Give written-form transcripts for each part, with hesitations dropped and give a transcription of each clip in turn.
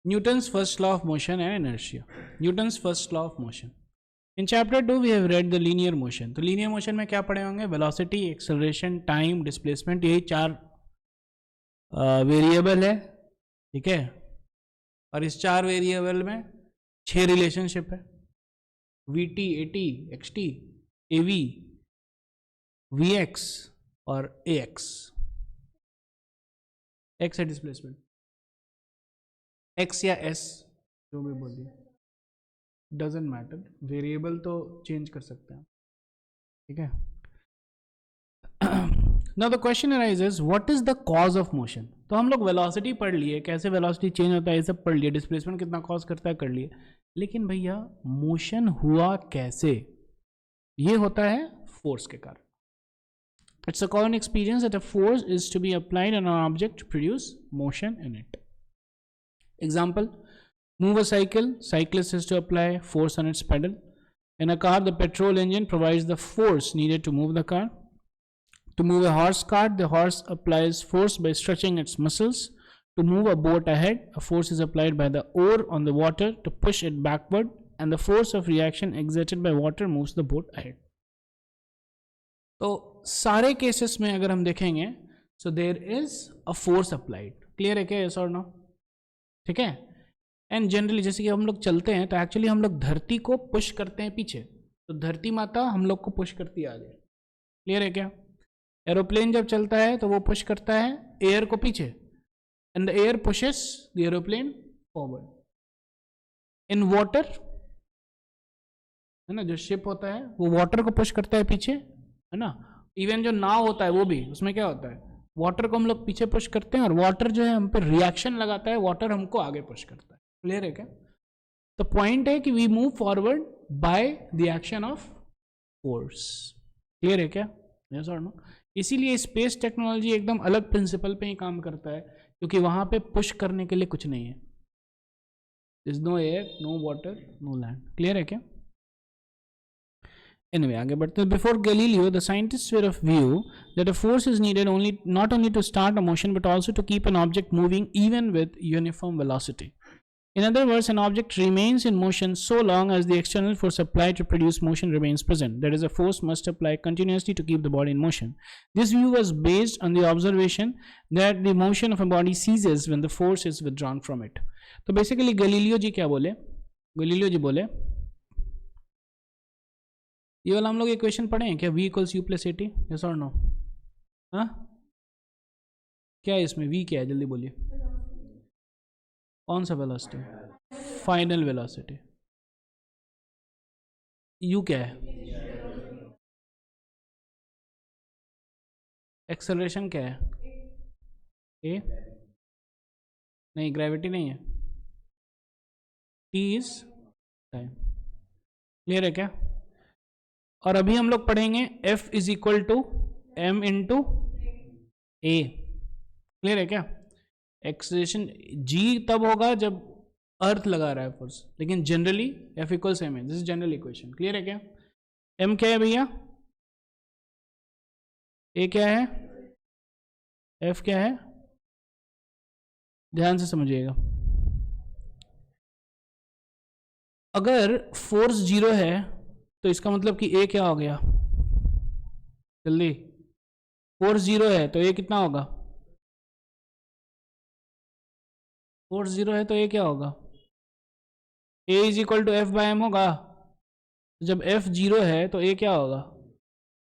Newton's first law of motion and inertia. Newton's first law of motion. In chapter 2 we have read the linear motion. तो linear motion में क्या पढ़े होंगे? Velocity, acceleration, time, displacement, यही 4 variable है, ठीक है। और इस 4 वेरिएबल में 6 रिलेशनशिप है, VT, AT, XT, AV, VX और AX। X है डिस्प्लेसमेंट, X या S जो भी बोलिए, डजेंट मैटर, वेरिएबल तो चेंज कर सकते हैं, ठीक है। Now the question arises what is the cause of motion. तो हम लोग वेलोसिटी पढ़ लिए, कैसे वेलोसिटी चेंज होता है ये सब पढ़ लिए, डिस्प्लेसमेंट कितना कॉज करता है कर लिए, लेकिन भैया मोशन हुआ कैसे? ये होता है फोर्स के कारण। It's a common experience that a force is to be applied on an object to produce motion in it. Example, move a cycle, cyclist has to apply force on its pedal. In a car, the petrol engine provides the force needed to move the car. To move a horse cart, the horse applies force by stretching its muscles. To move a boat ahead, a force is applied by the oar on the water to push it backward, and the force of reaction exerted by water moves the boat ahead. तो सारे cases में अगर हम देखेंगे, so there is a force applied. Clear है क्या? Yes or no? ठीक है। एंड जनरली जैसे कि हम लोग चलते हैं तो एक्चुअली हम लोग धरती को पुश करते हैं पीछे, तो धरती माता हम लोग को पुश करती है आगे। क्लियर है क्या? एरोप्लेन जब चलता है तो वो पुश करता है एयर को पीछे, and the air pushes the aeroplane forward. In water है ना, जो शिप होता है वो वाटर को पुश करता है पीछे, है ना। इवन जो नाव होता है वो भी, उसमें क्या होता है, वाटर को हम लोग पीछे पुश करते हैं और वाटर जो है हम पे रिएक्शन लगाता है, वाटर हमको आगे पुश करता है। क्लियर है क्या? तो पॉइंट है कि we move forward by the action of force. Clear है क्या? यस और नो? इसीलिए स्पेस टेक्नोलॉजी एकदम अलग प्रिंसिपल पे ही काम करता है, क्योंकि वहां पे पुश करने के लिए कुछ नहीं है। Is no air, no water, no land. Clear है क्या? Anyway, आगे बढ़ते हैं। Before Galileo, the scientists were of view that a force is needed not only to start a motion but also to keep an object moving even with uniform velocity. In other words, an object remains in motion so long as the external force applied to produce motion remains present. That is, a force must apply continuously to keep the body in motion. This view was based on the observation that the motion of a body ceases when the force is withdrawn from it. तो basically Galileo जी क्या बोले? Galileo जी बोले, ये वाला हम लोग equation पढ़े हैं क्या? V equals you plus eighty, yes और नो? हाँ, क्या है इसमें? V क्या है जल्दी बोलिए। कौन सा वेलोसिटी? Final velocity. U क्या है? एक्सेलरेशन क्या है? A नहीं, ग्रेविटी नहीं है, T इज टाइम। क्लियर है क्या? और अभी हम लोग पढ़ेंगे F is equal to M into A। Clear है क्या? एक्सेलरेशन G तब होगा जब अर्थ लगा रहा है फोर्स, लेकिन जनरली F इक्वल्स M है। This is general equation. Clear है क्या? M क्या है भैया? A क्या है? F क्या है? ध्यान से समझिएगा। अगर फोर्स 0 है तो इसका मतलब कि A क्या हो गया? जल्दी, फोर्स 0 है तो A कितना होगा? फोर्स 0 है तो A क्या होगा? A is equal to F by M होगा। जब F 0 है तो A क्या होगा?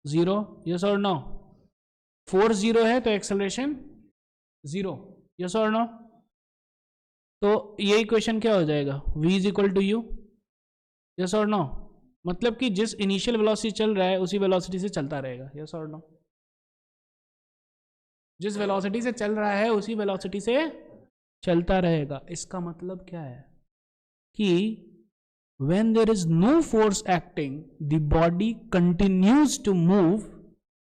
0। यस और नो? फोर्स 0 है तो एक्सेलरेशन 0। यस और नो? तो ये इक्वेशन क्या हो जाएगा? V is equal to U। Yes और नो? मतलब कि जिस इनिशियल वेलोसिटी चल रहा है उसी वेलोसिटी से चलता रहेगा। यस और नो? जिस वेलोसिटी से चल रहा है उसी वेलोसिटी से चलता रहेगा। इसका मतलब क्या है कि when there is no force acting, the body continues to move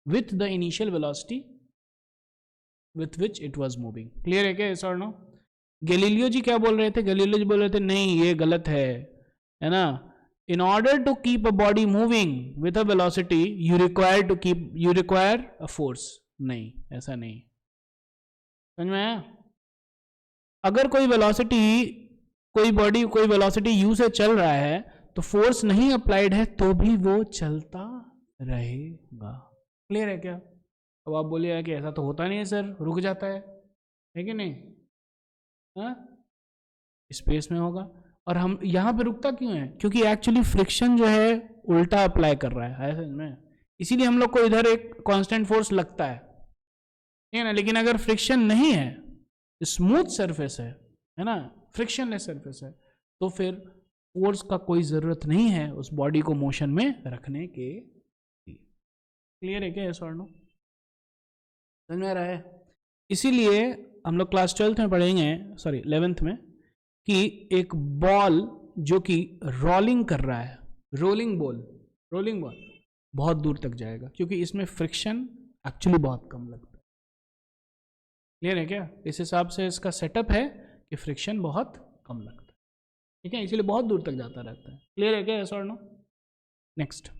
with the initial velocity with which it was moving. Clear है क्या? यस और नो? गैलीलियो जी क्या बोल रहे थे? गैलीलियो जी बोल रहे थे नहीं ये गलत है ना। In order to keep a body moving with a velocity, you require a force. नहीं, ऐसा नहीं। समझ में आया? अगर कोई वेलोसिटी कोई बॉडी कोई वेलोसिटी u से चल रहा है तो फोर्स नहीं अप्लाइड है तो भी वो चलता रहेगा। क्लियर है क्या? अब आप बोलिएगा कि ऐसा तो होता नहीं है सर, रुक जाता है कि नहीं? हाँ, स्पेस में होगा। और हम यहाँ पे रुकता क्यों है? क्योंकि एक्चुअली फ्रिक्शन जो है उल्टा अप्लाई कर रहा है समझ में, इसीलिए हम लोग को इधर एक कांस्टेंट फोर्स लगता है, ठीक है ना। लेकिन अगर फ्रिक्शन नहीं है, स्मूथ सरफेस है ना, फ्रिक्शनलेस सरफेस है, तो फिर फोर्स का कोई ज़रूरत नहीं है उस बॉडी को मोशन में रखने के। क्लियर है क्या? यस और नो? समझ में आ रहा है? इसीलिए हम लोग क्लास 12th में पढ़ेंगे, सॉरी 11th में, कि एक बॉल जो कि रोलिंग कर रहा है, रोलिंग बॉल बहुत दूर तक जाएगा क्योंकि इसमें फ्रिक्शन एक्चुअली बहुत कम लगता है। क्लियर है क्या? इस हिसाब से इसका सेटअप है कि फ्रिक्शन बहुत कम लगता है, ठीक है, इसीलिए बहुत दूर तक जाता रहता है। क्लियर है क्या? यस और no? Next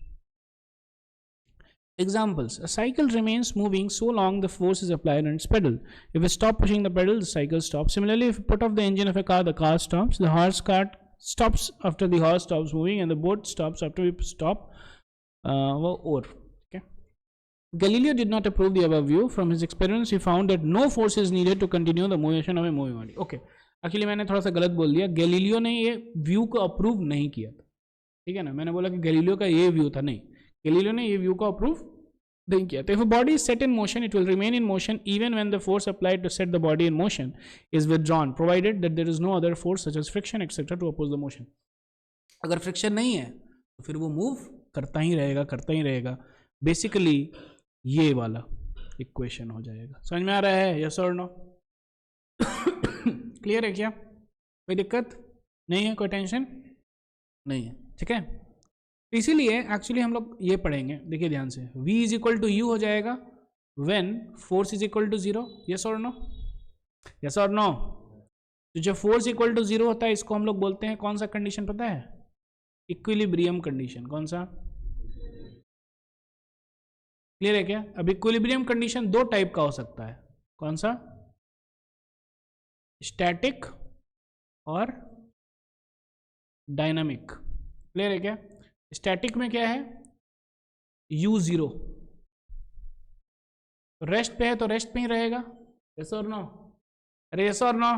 examples. A cycle remains moving so long the force is applied on its pedal. If we stop pushing the pedal, the cycle stops. Similarly, if you put off the engine of a car, the car stops. The horse cart stops after the horse stops moving, and the boat stops after we stop. Okay. Galileo did not approve the above view. From his experiments, he found that no force is needed to continue the motion of a moving body. Okay. Actually मैंने थोड़ा सा गलत बोल दिया, Galileo ने ये view को approve नहीं किया था, ठीक है ना। मैंने बोला कि गैलीलियो का ये व्यू था, नहीं, गैलीलियो ने ये व्यू को अप्रूव नहीं किया। तो if a body is set in motion, it will remain in motion even when the force applied to set the body in motion is withdrawn, provided that there is no other force such as friction etc. to oppose the motion. अगर friction नहीं है तो फिर वो move करता ही रहेगा। Basically ये वाला इक्वेशन हो जाएगा। समझ में आ रहा है? यस और नो? क्लियर है क्या? कोई दिक्कत नहीं है? कोई टेंशन नहीं है? ठीक है। इसीलिए एक्चुअली हम लोग ये पढ़ेंगे, देखिए ध्यान से, V is equal to u हो जाएगा when force is equal to 0। Yes और नो? यस और नो? तो जब फोर्स इक्वल टू 0 होता है इसको हम लोग बोलते हैं कौन सा कंडीशन पता है? Equilibrium condition. कौन सा? क्लियर है क्या? अब इक्विलिब्रियम कंडीशन दो टाइप का हो सकता है। कौन सा? स्टैटिक और डायनामिक। क्लियर है क्या? स्टैटिक में क्या है? u0 रेस्ट पे है तो रेस्ट पे ही रहेगा। यस और नो? अरे यस और नो?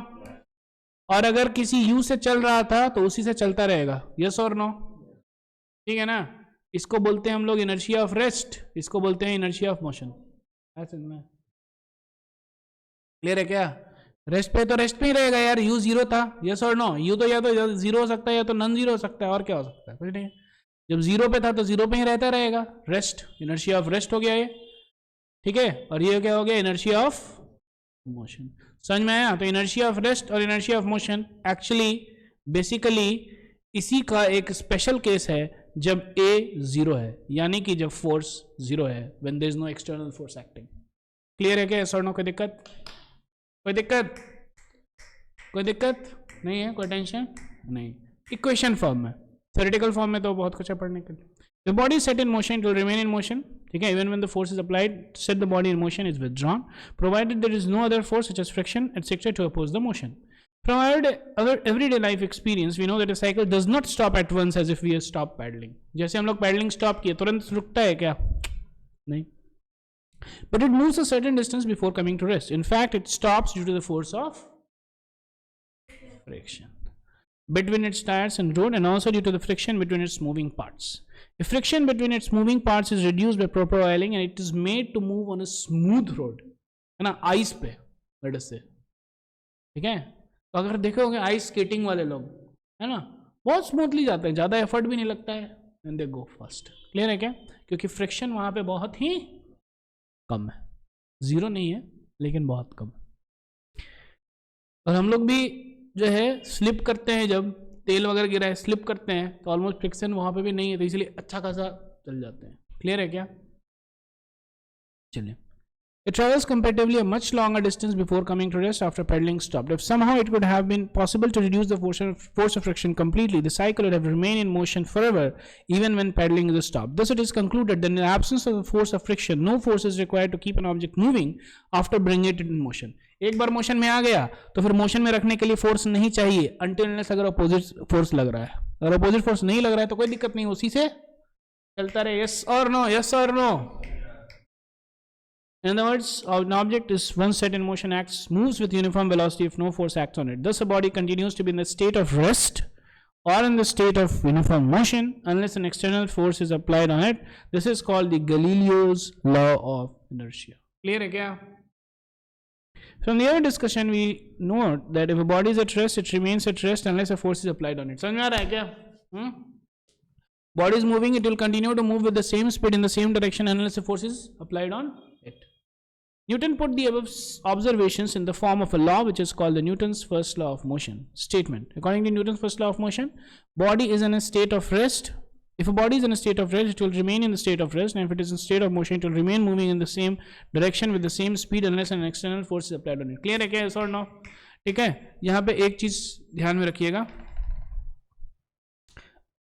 और अगर किसी u से चल रहा था तो उसी से चलता रहेगा। यस और नो? ठीक है ना। इसको बोलते हैं हम लोग इनर्शिया ऑफ रेस्ट, इसको बोलते हैं इनर्शिया ऑफ मोशन। क्लियर है क्या? रेस्ट पे तो रेस्ट पे ही रहेगा यार, u0 था। यस और नो? u तो या तो 0 हो सकता है या तो नॉन 0 हो सकता है, और क्या हो सकता है? कुछ नहीं। जब 0 पे था तो 0 पे ही रहता रहेगा, रेस्ट, इनर्शिया ऑफ रेस्ट हो गया ये, ठीक है। और ये क्या हो गया? Inertia of motion. समझ में आया? तो इनर्शिया ऑफ रेस्ट और inertia of motion actually basically इसी का एक स्पेशल केस है जब a 0 है, यानी कि जब फोर्स 0 है, when there is no external force acting. Clear है क्या? यस और नो? कोई दिक्कत? कोई दिक्कत? कोई दिक्कत नहीं है? कोई टेंशन नहीं। इक्वेशन फॉर्म में, थ्योरेटिकल फॉर्म में तो बहुत कुछ है पढ़ने के लिए। The body is set in motion, it will remain in motion, ठीक है, even when the force is applied to set the body in motion is withdrawn, provided there is no other force such as friction etc. to oppose the motion. From our everyday life experience, we know that a cycle does not stop at once as if we have stopped paddling. जैसे हम लोग paddling stop किए तुरंत रुकता है क्या? नहीं. But it moves a certain distance before coming to rest. In fact, it stops due to the force of friction between its tires and road, and also due to the friction between its moving parts. If friction between its moving parts is reduced by proper oiling and it is made to move on a smooth road, है ना, ice पे let's say, ठीक है, तो अगर देखोगे ice skating वाले लोग, है ना, बहुत स्मूथली जाते हैं, ज़्यादा एफर्ट भी नहीं लगता है, and they go fast. Clear है क्या? क्योंकि फ्रिक्शन वहाँ पे बहुत ही कम है, जीरो नहीं है लेकिन बहुत कम है। और हम लोग भी जो है स्लिप करते हैं, जब तेल वगैरह गिरा है स्लिप करते हैं तो ऑलमोस्ट फ्रिक्शन वहाँ पे भी नहीं है, तो इसलिए अच्छा खासा चल जाते हैं। क्लियर है क्या? चलिए It travels comparatively a much longer distance before coming to rest after pedaling stopped. If somehow it could have been possible to reduce the force of friction completely, the cycle would have remained in motion forever, even when pedaling is stopped. Thus, it is concluded that in the absence of the force of friction, no force is required to keep an object moving after bringing it in motion. एक बार motion में आ गया तो फिर motion में रखने के लिए force नहीं चाहिए अनटिल अगर अपोजिट फोर्स लग रहा है. अगर अपोजिट फोर्स नहीं लग रहा है तो कोई दिक्कत नहीं, उसी से चलता रहे. यस और नो, यस और no. In other words, an object is once set in motion, moves with uniform velocity if no force acts on it. Thus, a body continues to be in the state of rest or in the state of uniform motion unless an external force is applied on it. This is called the Galileo's law of inertia. Clear है क्या? From the other discussion, we note that if a body is at rest, it remains at rest unless a force is applied on it. समझ में आ रहा है क्या? Body is moving, it will continue to move with the same speed in the same direction unless a force is applied on it. Newton put the above observations in the form of a law which is called the Newton's first law of motion. Statement. According to Newton's first law of motion, body is in a state of rest. If a body is in a state of rest, it will remain in the state of rest, and if it is in state of motion, it will remain moving in the same direction with the same speed unless an external force is applied on it. Clear है क्या? Yes or no? ठीक है. यहाँ पे एक चीज ध्यान में रखिएगा.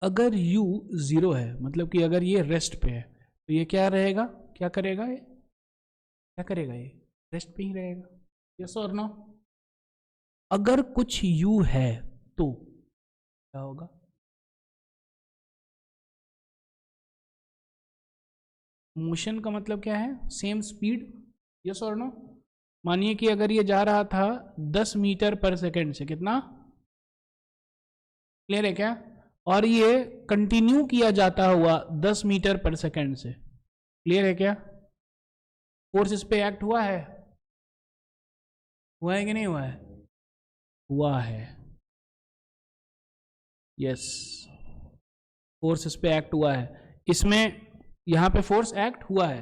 अगर u 0 है, मतलब कि अगर ये रेस्ट पे है, तो ये क्या रहेगा? क्या करेगा? ये क्या करेगा? ये रेस्ट पे ही रहेगा. यस और नो? अगर कुछ u है तो क्या होगा? मोशन का मतलब क्या है? Same speed. यस और नो? मानिए कि अगर ये जा रहा था 10 मीटर पर सेकेंड से, कितना? क्लियर है क्या? और ये कंटिन्यू किया जाता हुआ 10 मीटर पर सेकेंड से. क्लियर है क्या? फोर्स इस पे एक्ट हुआ है? हुआ है कि नहीं हुआ है? हुआ है. यस, फोर्स इस पे एक्ट हुआ है. इसमें यहां पे फोर्स एक्ट हुआ है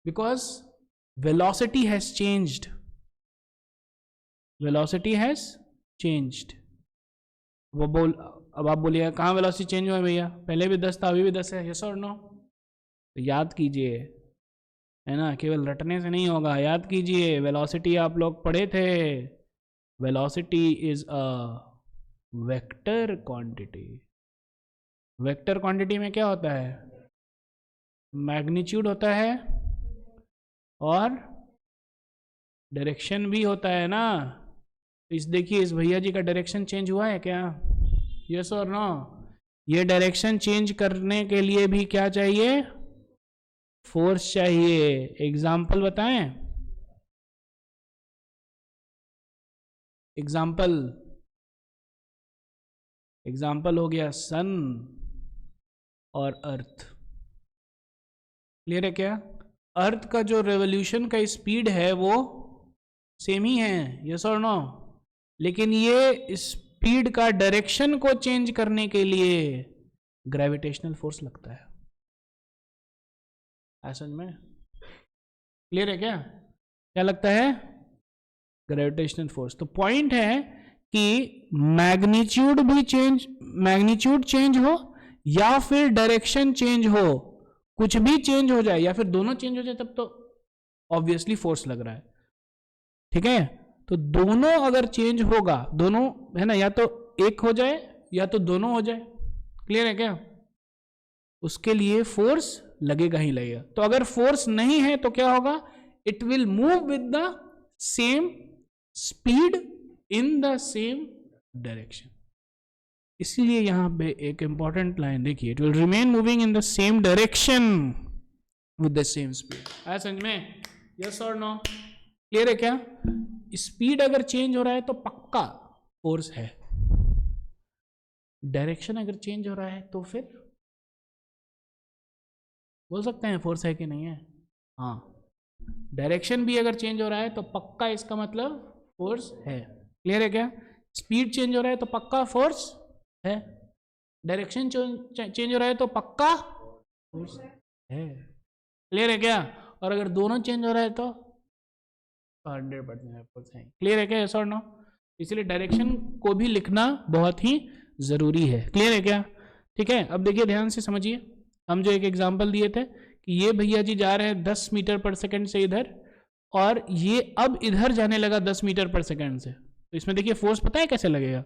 because velocity has changed. Velocity has changed. अब आप बोलिए कहाँ वेलोसिटी चेंज हुआ है भैया? पहले भी 10 था, अभी भी 10 है. यस और नो? तो याद कीजिए, है ना, केवल रटने से नहीं होगा. याद कीजिए, वेलोसिटी आप लोग पढ़े थे. Velocity is a vector quantity. Vector quantity में क्या होता है? मैग्नीट्यूड होता है और डायरेक्शन भी होता है ना. इस देखिए, इस भैया जी का डायरेक्शन चेंज हुआ है क्या? यस और नो? ये डायरेक्शन चेंज करने के लिए भी क्या चाहिए? फोर्स चाहिए. एग्जाम्पल बताएं. एग्जाम्पल हो गया सन और अर्थ. क्लियर है क्या? अर्थ का जो रेवोल्यूशन का स्पीड है वो सेम ही है. यस और नो? लेकिन ये स्पीड का डायरेक्शन को चेंज करने के लिए ग्रेविटेशनल फोर्स लगता है. समझ में? क्लियर है क्या? क्या लगता है? Gravitational force. तो पॉइंट है कि मैग्नीट्यूड चेंज हो या फिर डायरेक्शन चेंज हो, कुछ भी चेंज हो जाए या फिर दोनों चेंज हो जाए, तब तो ऑब्वियसली फोर्स लग रहा है. ठीक है? तो दोनों अगर चेंज होगा, दोनों है ना, या तो एक हो जाए या तो दोनों हो जाए. क्लियर है क्या? उसके लिए फोर्स लगेगा ही लगेगा. तो अगर फोर्स नहीं है तो क्या होगा? It will move with the same speed in the same direction. इसलिए यहां पे एक इंपॉर्टेंट लाइन देखिए, it will remain moving in the same direction with the same speed. है समझ में? यस और नो? क्लियर है क्या? स्पीड अगर चेंज हो रहा है तो पक्का फोर्स है. डायरेक्शन अगर चेंज हो रहा है तो फिर बोल सकते हैं फोर्स है कि नहीं है. हाँ, डायरेक्शन भी अगर चेंज हो रहा है तो पक्का इसका मतलब फोर्स है. क्लियर है क्या? स्पीड चेंज हो रहा है तो पक्का फोर्स है. डायरेक्शन चेंज हो रहा है तो पक्का फोर्स है. क्लियर है क्या? और अगर दोनों चेंज हो रहा है तो 100% फोर्स है. क्लियर है क्या? यस और नो? इसलिए डायरेक्शन को भी लिखना बहुत ही जरूरी है. क्लियर है क्या? ठीक है. अब देखिए, ध्यान से समझिए. हम जो एक एग्जांपल दिए थे कि ये भैया जी जा रहे हैं 10 मीटर पर सेकंड से इधर, और ये अब इधर जाने लगा 10 मीटर पर सेकंड से, तो इसमें देखिए फोर्स पता है कैसे लगेगा।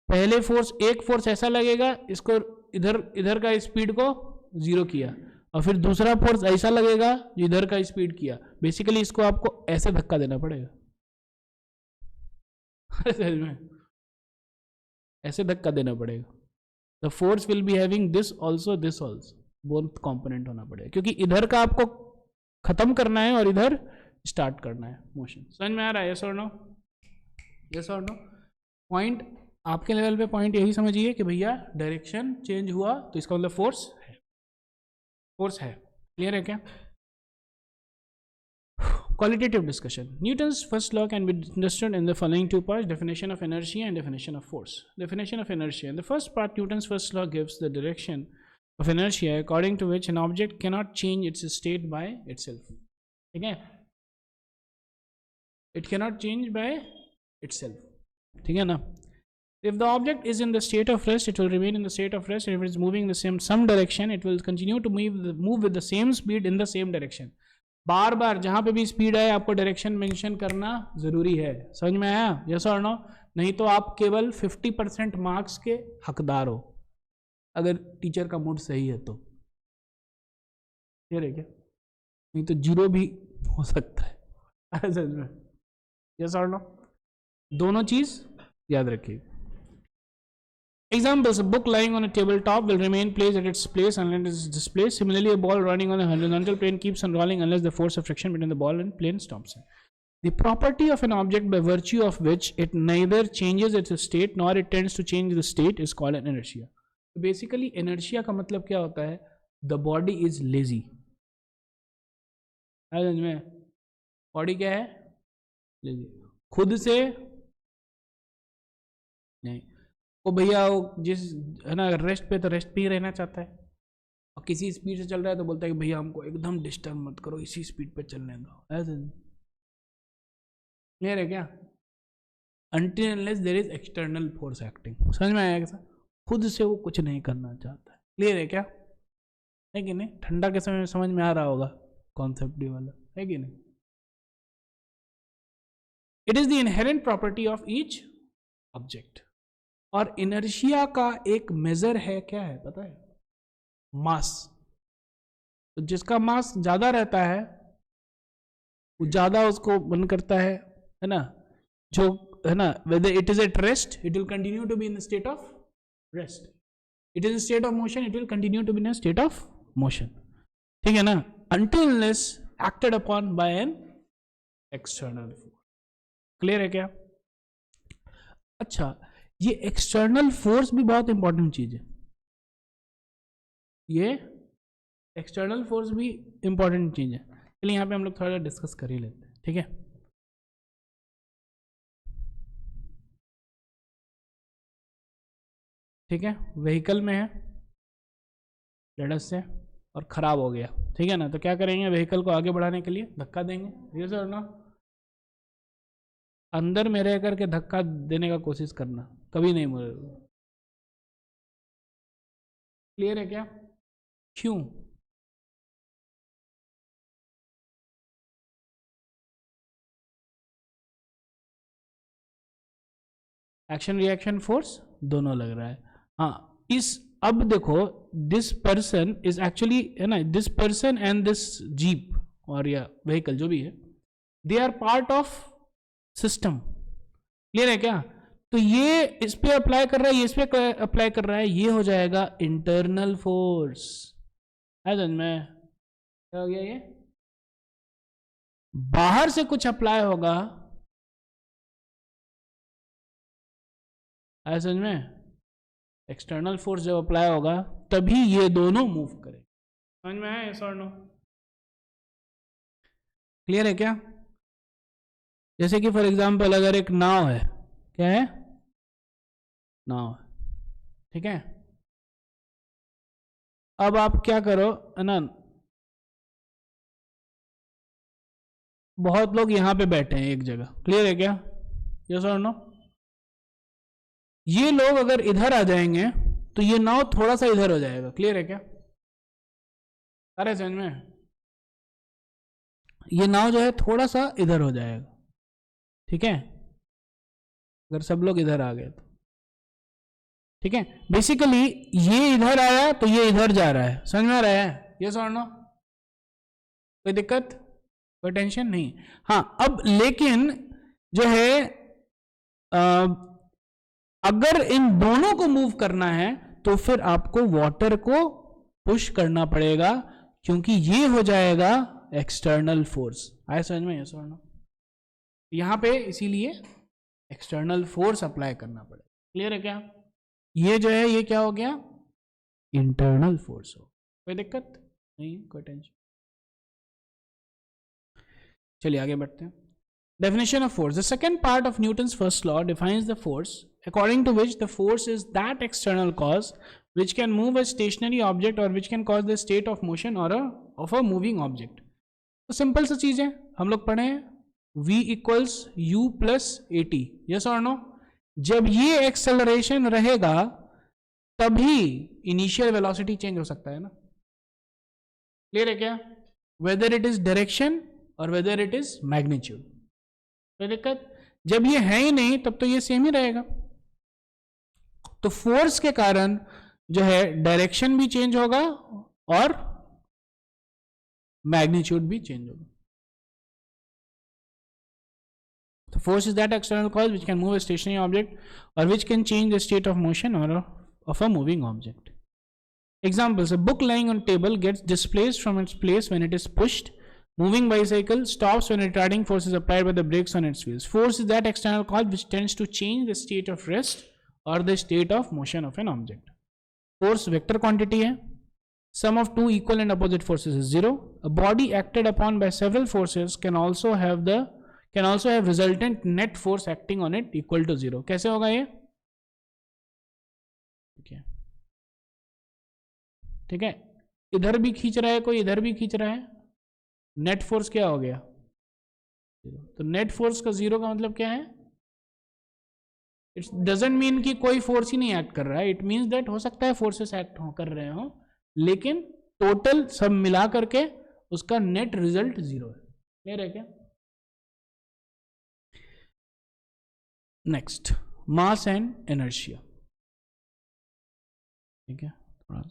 पहले फोर्स, एक फोर्स ऐसा लगेगा, इसको इधर का स्पीड को 0 किया, और फिर दूसरा फोर्स ऐसा लगेगा जो इधर का स्पीड किया। बेसिकली इसको आपको ऐसे धक्का देना पड़ेगा समझ में, ऐसे धक्का देना पड़ेगा। The force will be having this also both component होना पड़ेगा, क्योंकि इधर का आपको खत्म करना है और इधर स्टार्ट करना है मोशन। समझ में आ रहा है? यस और नो? यस और नो? पॉइंट आपके लेवल पे पॉइंट यही समझिए कि भैया डायरेक्शन चेंज हुआ तो इसका मतलब फोर्स है, फोर्स है। क्लियर है क्या? Qualitative discussion. Newton's first law can be understood in the following two parts: definition of inertia and definition of force. Definition of inertia. In the first part, Newton's first law gives the direction of inertia, according to which an object cannot change its state by itself. ठीक है? It cannot change by itself. ठीक है ना? If the object is in the state of rest, it will remain in the state of rest. And if it is moving in the some direction, it will continue to move with the same speed in the same direction. बार बार जहां पे भी speed है आपको direction mention करना जरूरी है। समझ में आया? यस और नो? नहीं तो आप केवल 50% मार्क्स के हकदार हो, अगर टीचर का मूड सही है तो। क्लियर है क्या? नहीं तो 0 भी हो सकता है समझ में? यस और नो? दोनों चीज याद रखिए। Examples: a book lying on a tabletop will remain placed at its place unless it is displaced. Similarly, a ball running on a horizontal plane keeps on rolling unless the force of friction between the ball and plane stops it. The property of an object by virtue of which it neither changes its state nor it tends to change the state is called an inertia. So basically, inertia का मतलब क्या होता है? The body is lazy. समझ में? Body क्या है? lazy. खुद से नहीं, वो भैया वो जिस है ना रेस्ट पे, तो रेस्ट पे ही रहना चाहता है, और किसी स्पीड से चल रहा है तो बोलता है कि भैया हमको एकदम डिस्टर्ब मत करो, इसी स्पीड पे चलने दो। ऐसे क्लियर है क्या? Until unless there is external force acting. समझ में आया कैसा? खुद से वो कुछ नहीं करना चाहता है। क्लियर है क्या? है कि नहीं? ठंडा के समय में समझ में आ रहा होगा कॉन्सेप्ट वाला, है कि नहीं? It is the inherent property of each object. और इनर्शिया का एक मेजर है, क्या है पता है? मास। तो जिसका मास ज्यादा रहता है वो ज्यादा उसको बन करता है ना? जो है ना, whether it is at rest, it will continue to be in the state of rest. It is in state of motion, it will continue to be in a state of motion. ठीक है ना? Until unless acted upon by an external force. Clear है क्या? अच्छा, ये external force भी बहुत important चीज है। ये एक्सटर्नल फोर्स भी इंपॉर्टेंट चीज है। चलिए यहाँ पे हम लोग थोड़ा डिस्कस कर ही लेते हैं। ठीक है? ठीक है, व्हीकल में है लेडस से और खराब हो गया, ठीक है ना? तो क्या करेंगे? व्हीकल को आगे बढ़ाने के लिए धक्का देंगे। ये सर ना, अंदर में रह करके धक्का देने का कोशिश करना, कभी नहीं मुड़ेगा। क्लियर है क्या? क्यों? एक्शन रिएक्शन फोर्स दोनों लग रहा है। हाँ, इस अब देखो, दिस पर्सन इज एक्चुअली, है ना, this person and this jeep और या व्हीकल जो भी है, they are part of system. Clear है क्या? तो ये इस पे अप्लाई कर रहा है, ये इस पे अप्लाई कर रहा है, ये हो जाएगा इंटरनल फोर्स। है समझ में? क्या हो गया? ये बाहर से कुछ अप्लाई होगा, है समझ में? एक्सटर्नल फोर्स जब अप्लाई होगा तभी ये दोनों मूव करें। समझ में आया? यस और नो? क्लियर है क्या? जैसे कि फॉर एग्जांपल अगर एक नाव है, क्या है? नाव है, ठीक है? अब आप क्या करो, है ना, बहुत लोग यहां पे बैठे हैं एक जगह। क्लियर है क्या? यस और नो? ये लोग अगर इधर आ जाएंगे तो ये नाव थोड़ा सा इधर हो जाएगा। क्लियर है क्या? अरे समझ में? ये नाव जो है थोड़ा सा इधर हो जाएगा, ठीक है, अगर सब लोग इधर आ गए तो, ठीक है। बेसिकली ये इधर आया तो ये इधर जा रहा है, समझ में आ रहा है, ये समझना, कोई दिक्कत, कोई टेंशन नहीं। हाँ, अब लेकिन जो है अगर इन दोनों को मूव करना है तो फिर आपको वाटर को पुश करना पड़ेगा, क्योंकि ये हो जाएगा एक्सटर्नल फोर्स। आया समझ में, ये समझना, यहां पे इसीलिए एक्सटर्नल फोर्स अप्लाई करना पड़ेगा। क्लियर है क्या? ये जो है ये क्या हो गया, इंटरनल फोर्स हो। कोई दिक्कत नहीं, कोई टेंशन। चलिए आगे बढ़ते हैं। Definition of force. The second part of Newton's first law defines the force, according to which the force is that external cause which can move a stationary object or which can cause the state of motion or of a moving object. तो simple सी चीज है, हम लोग पढ़े हैं V equals U plus AT, yes और no. जब ये एक्सेलरेशन रहेगा तभी इनिशियल वेलोसिटी चेंज हो सकता है ना। क्लियर है क्या? वेदर इट इज डायरेक्शन और वेदर इट इज मैग्नीट्यूड। कोई दिक्कत? जब ये है ही नहीं तब तो ये सेम ही रहेगा। तो फोर्स के कारण जो है डायरेक्शन भी चेंज होगा और मैग्नीट्यूड भी चेंज होगा। तो force is that external cause which can move a stationary object or which can change the state of motion or of a moving object. Examples: a book lying on table gets displaced from its place when it is pushed. Moving bicycle stops when retarding force is applied by the brakes on its wheels. Force is that external cause which tends to change the state of rest or the state of motion of an object. Force vector quantity है. Sum of two equal and opposite forces is 0. A body acted upon by several forces can also have resultant net force acting on it equal to 0. कैसे होगा ये? ठीक है, इधर भी खींच रहा है कोई, इधर भी खींच रहा है, नेट फोर्स क्या हो गया? तो नेट फोर्स का 0 का मतलब क्या है? इट डजंट मीन कि कोई फोर्स ही नहीं एक्ट कर रहा है, इट मीन्स दैट हो सकता है फोर्सेस एक्ट कर रहे हो, लेकिन टोटल सब मिला करके उसका नेट रिजल्ट 0 है। क्लियर है क्या? Next, mass and inertia. ठीक है, थोड़ा